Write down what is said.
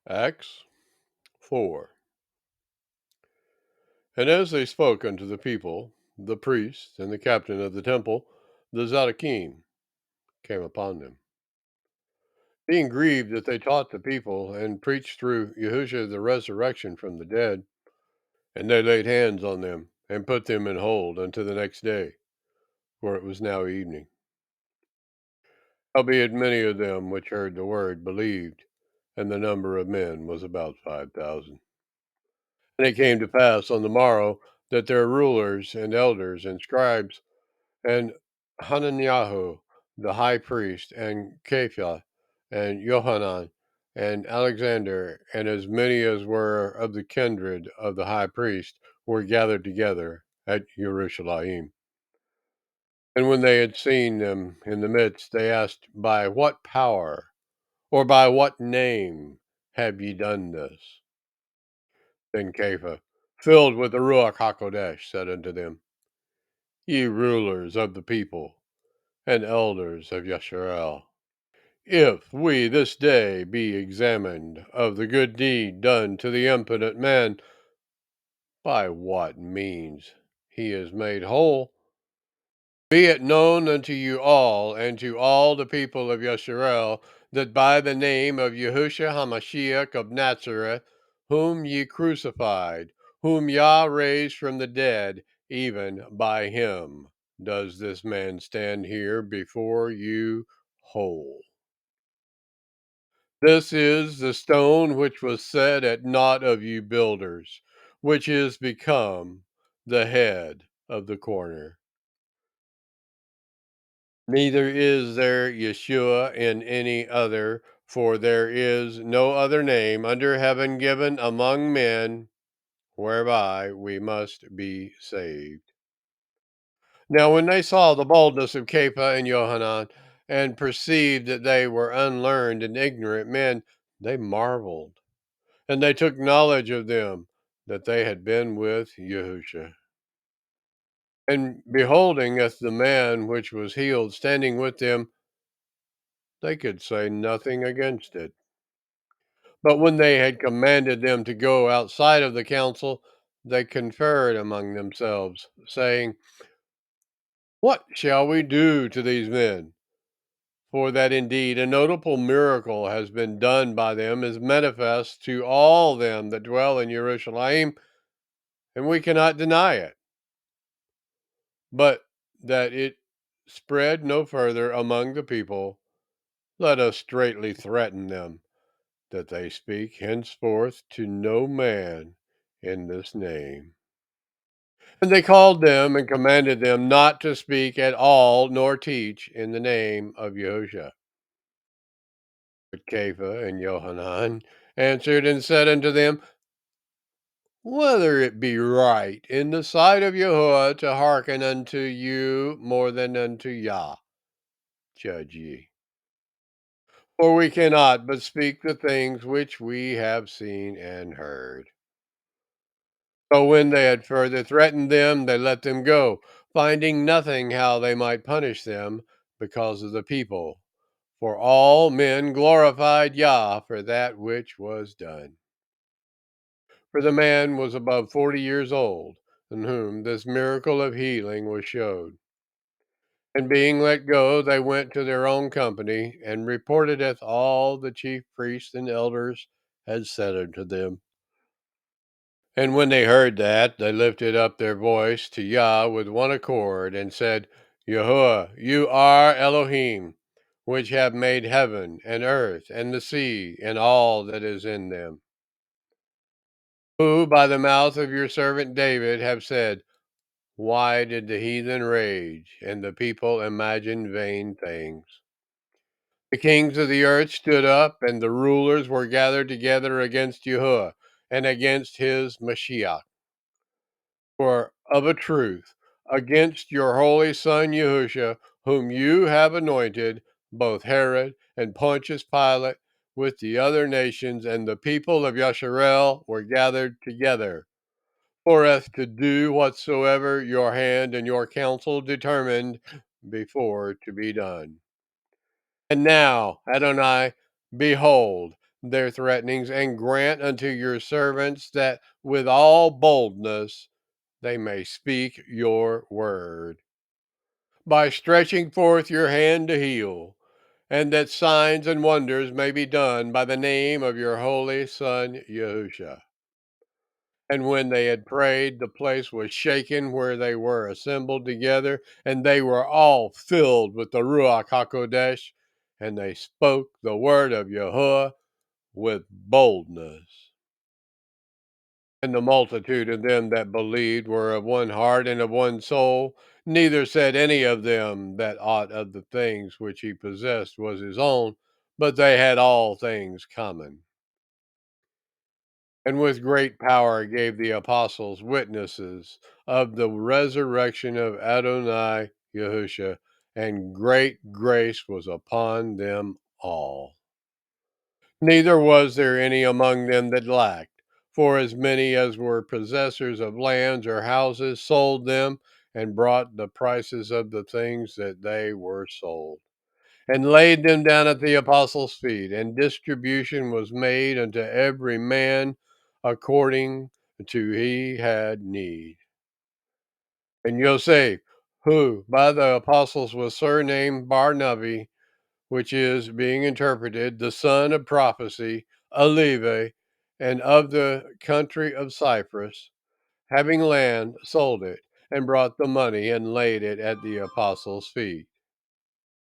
Acts 4. And as they spoke unto the people, the priests and the captain of the temple, the Zadokim, came upon them, being grieved that they taught the people and preached through Yahusha the resurrection from the dead. And they laid hands on them and put them in hold unto the next day, for it was now evening. Howbeit many of them which heard the word believed, and the number of men was about 5,000. And it came to pass on the morrow that their rulers and elders and scribes and Hananiah the high priest, and Cepher, and Johanan, and Alexander, and as many as were of the kindred of the high priest, were gathered together at Jerusalem. And when they had seen them in the midst, they asked, By what power, or by what name have ye done this? Then Cepher, filled with the Ruach HaKodesh, said unto them, Ye rulers of the people, and elders of Yasharel, if we this day be examined of the good deed done to the impotent man, by what means he is made whole, be it known unto you all and to all the people of Yasharel that by the name of Yahushua HaMashiach of Nazareth, whom ye crucified, whom Yah raised from the dead, even by him does this man stand here before you whole. This is the stone which was set at naught of you builders, which is become the head of the corner. Neither is there Yeshua in any other, for there is no other name under heaven given among men whereby we must be saved. Now, when they saw the boldness of Kepha and Johanan, and perceived that they were unlearned and ignorant men, they marveled, and they took knowledge of them that they had been with Yahusha. And beholding as the man which was healed standing with them, they could say nothing against it. But when they had commanded them to go outside of the council, they conferred among themselves, saying, What shall we do to these men? For that indeed a notable miracle has been done by them is manifest to all them that dwell in Jerusalem, and we cannot deny it. But that it spread no further among the people, let us straitly threaten them, that they speak henceforth to no man in this name. And they called them and commanded them not to speak at all nor teach in the name of Yahushua. But Kepha and Johanan answered and said unto them, Whether it be right in the sight of Yahuwah to hearken unto you more than unto Yah, judge ye. For we cannot but speak the things which we have seen and heard. So when they had further threatened them, they let them go, finding nothing how they might punish them because of the people. For all men glorified Yah for that which was done. For the man was above 40 years old, in whom this miracle of healing was showed. And being let go, they went to their own company, and reportedeth all the chief priests and elders had said unto them. And when they heard that, they lifted up their voice to Yah with one accord, and said, Yahuwah, you are Elohim, which have made heaven and earth and the sea and all that is in them, who by the mouth of your servant David have said, Why did the heathen rage, and the people imagine vain things? The kings of the earth stood up, and the rulers were gathered together against Yahuwah and against his Mashiach. For of a truth, against your holy Son Yahusha, whom you have anointed, both Herod and Pontius Pilate, with the other nations and the people of Yasharel, were gathered together, for us to do whatsoever your hand and your counsel determined before to be done. And now, Adonai, behold, their threatenings, and grant unto your servants that with all boldness they may speak your word, by stretching forth your hand to heal, and that signs and wonders may be done by the name of your holy Son Yahusha. And when they had prayed, the place was shaken where they were assembled together, and they were all filled with the Ruach HaKodesh, and they spoke the word of YAHUAH with boldness. And the multitude of them that believed were of one heart and of one soul. Neither said any of them that aught of the things which he possessed was his own, but they had all things common. And with great power gave the apostles witnesses of the resurrection of Adonai Yahusha, and great grace was upon them all. Neither was there any among them that lacked, for as many as were possessors of lands or houses sold them, and brought the prices of the things that they were sold, and laid them down at the apostles' feet, and distribution was made unto every man according to he had need. And Yosef, who by the apostles was surnamed Barnabi, which is, being interpreted, the son of prophecy, a Levite, and of the country of Cyprus, having land, sold it, and brought the money and laid it at the apostles' feet.